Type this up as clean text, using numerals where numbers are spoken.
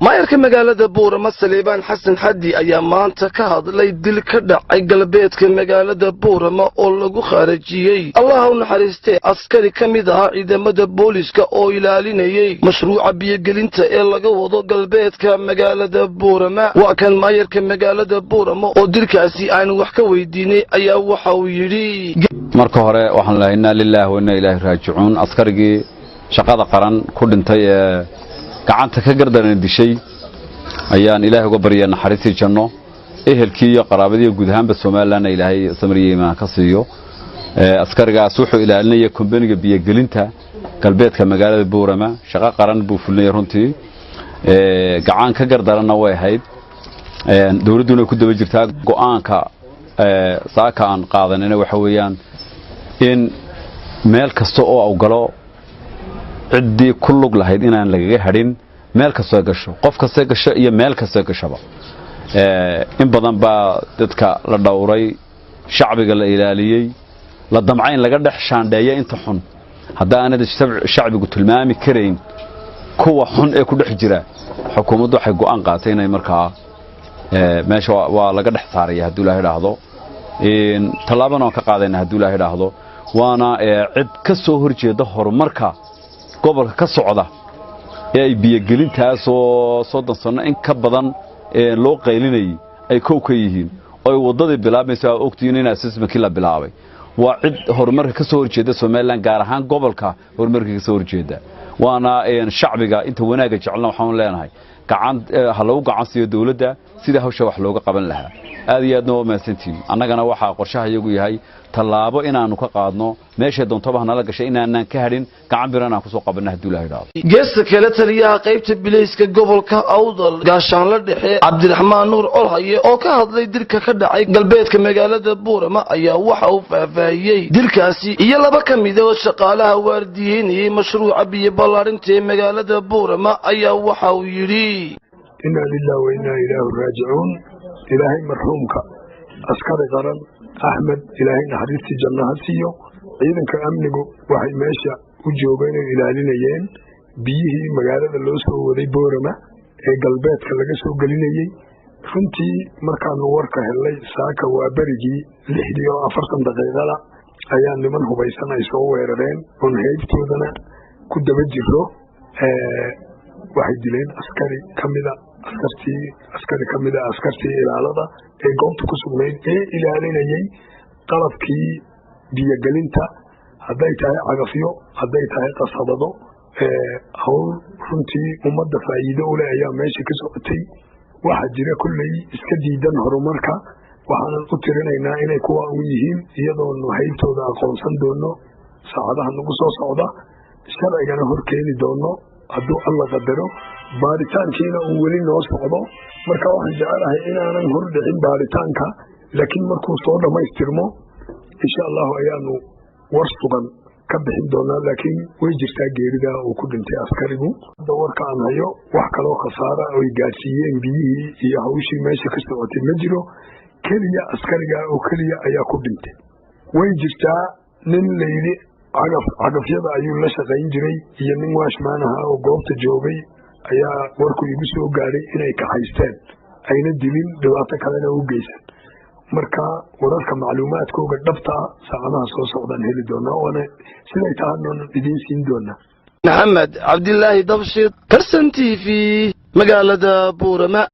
maayarka magaalada Boorama Saleebaan Xasan Xaddi ayaa maanta ka hadlay dil ka dhacay galbeedka magaalada Boorama oo lagu kharajiyay Allah u naxariistay askari kamid ah ciidamada booliska oo ilaalinayay mashruuca biyo-gelinta ee laga wado galbeedka magaalada Boorama waa kan maayarka magaalada Boorama oo dilkaasi aan wax ka weydiinay ayaa waxa uu yiri marka hore waxaan leenahay lillahi wa inna ilayhi raaji'uun askarigii shaqada qaran ku dhintay ee gacanta ka gardaran dishay ayaan ilaahay uga bariyay naxariistii janno ehelkii iyo qaraabadii guud ahaanba Soomaaliland ilaahay samriyeema ka siiyo askarigaas wuxuu ilaalinayay kumbaniga biyo-gelinta galbeedka magaalada Boorama shaqo qaran buu fulnay runtii gacan ka gardaranna way ahayd dawladuna ku daba jirtaa go'aanka saaka aan qaadanayna waxa weeyaan in meel kasta oo uu galo cidii ku lug lahayd inaan lagaga hadhin meel kasta gasho qof kasta gasho iyo meel kasta gashaba in badan baa dadka la dhawray shacbiga la ilaaliyay la damcayn laga dhex shaandheeyo inta xun haddii aanad shacbigu tilmaami karayn kuwa xun ee ku dhex jira xukuumaddu waxay go'aan qaatay inay markaa meesha waa laga dhex saaraya haddii Ilaahay raahdo talaabana ka qaadayna haddii Ilaahay raahdo waana cid ka soo horjeeda horumarka gobolka ka socda ee biyo-gelintaas oo soddon sano in ka badan loo qaylinay ay ka yihiin oo wadadii bilaabmaysa ogtiin in assessment-kii la bilaabay waa cid horumarka ka soo horjeeda Soomaaliland gaar ahaan gobolka horumarka ka soo horjeeda waana shacbiga inta wanaaga jecelna waxaan leenahay gacan halaw gacan siiyo dawladda sida hawsha wax looga qaban lahaa aad iyo aadna waa maasantiin annagana waxa qorshaha iyagu yahay talaabo inaanu ka qaadno meesha doontaba nala gashay inaanan ka hadhin gacan birana ku soo qabanna hadii Ilaahay raado geesta kale taliyaha qaybta bilayska gobolka Awdal gaashaan la dhexe Cabdiraxmaan Nuur Olhaye oo ka hadlay dilka ka dhacay galbeedka magaalada Boorama ayaa waxa uu faahfaahiyay dilkaasi iyo laba kamid ah shaqaalaha waardiyeynayay mashruuca biyo ballaarinta ee magaalada Boorama ayaa waxa uu yiri inna lillahi wa inna ilayhi raaji'uun ilaahay marhuumka askari qaran Ahmed ilaahay naxariistii jannaha siiyo ciidanka amnigu waxay meesha u joogeen oo ilaalinayeen biyihii magaalada loo soo waday Boorama ee galbeedka laga soo galinayay runtii markaanu warka helay saaka waa barigii 6:40 daqiiqada ayaa niman hubaysan ay soo weerareen oo heybtoodana ku daba jiro waxay dileen askari kamida askartii ilaalada ee goobta ku sugnayd ee ilaalinayay qalabkii biyo-gelinta hadday tahay cagafyo hadday tahay qasabado hawl runtii ummadda faa'iido u leh ayaa meesha ka socotay waxaa jira kulley iska diidan horumarka waxaanan u tirinaynaa inay kuwa u yihiin iyadoonu haybtooda aqoonsan doono saacadaha nagu soo socda sharcigana horkeeni doono hadduu alla qadaro baaritaankiina uu weli noo socdo marka waxaan jecelahay inaanan hor dhicin baaritaanka laakiin markuu soo dhammaystirmo insha allahu ayaanu war sugan ka bixin doonaa laakiin way jirtaa geerida uu ku dhintay askarigu hadda warka aan hayo wax kaloo khasaara oy gaadsiiyeen biyihii iyo hawshii meesha ka socotay ma jiro keliya askariga oo keliya ayaa ku dhintay way jirtaa nin layidhi cagafyada ayuu la shaqayn jiray iyo nin waashmaan ahaa oo goobta joogay ayaa warku igu soo gaaray inay ka haysteen ayna dilin dhibaato kalena u geysan marka wararka macluumaadkooga dhabta saacadaha soo socdaan heli doonaa waana siday tahay idiin siin doonaa Maxamed Cabdillaahi Dabshid Karsan TV magaalada Boorama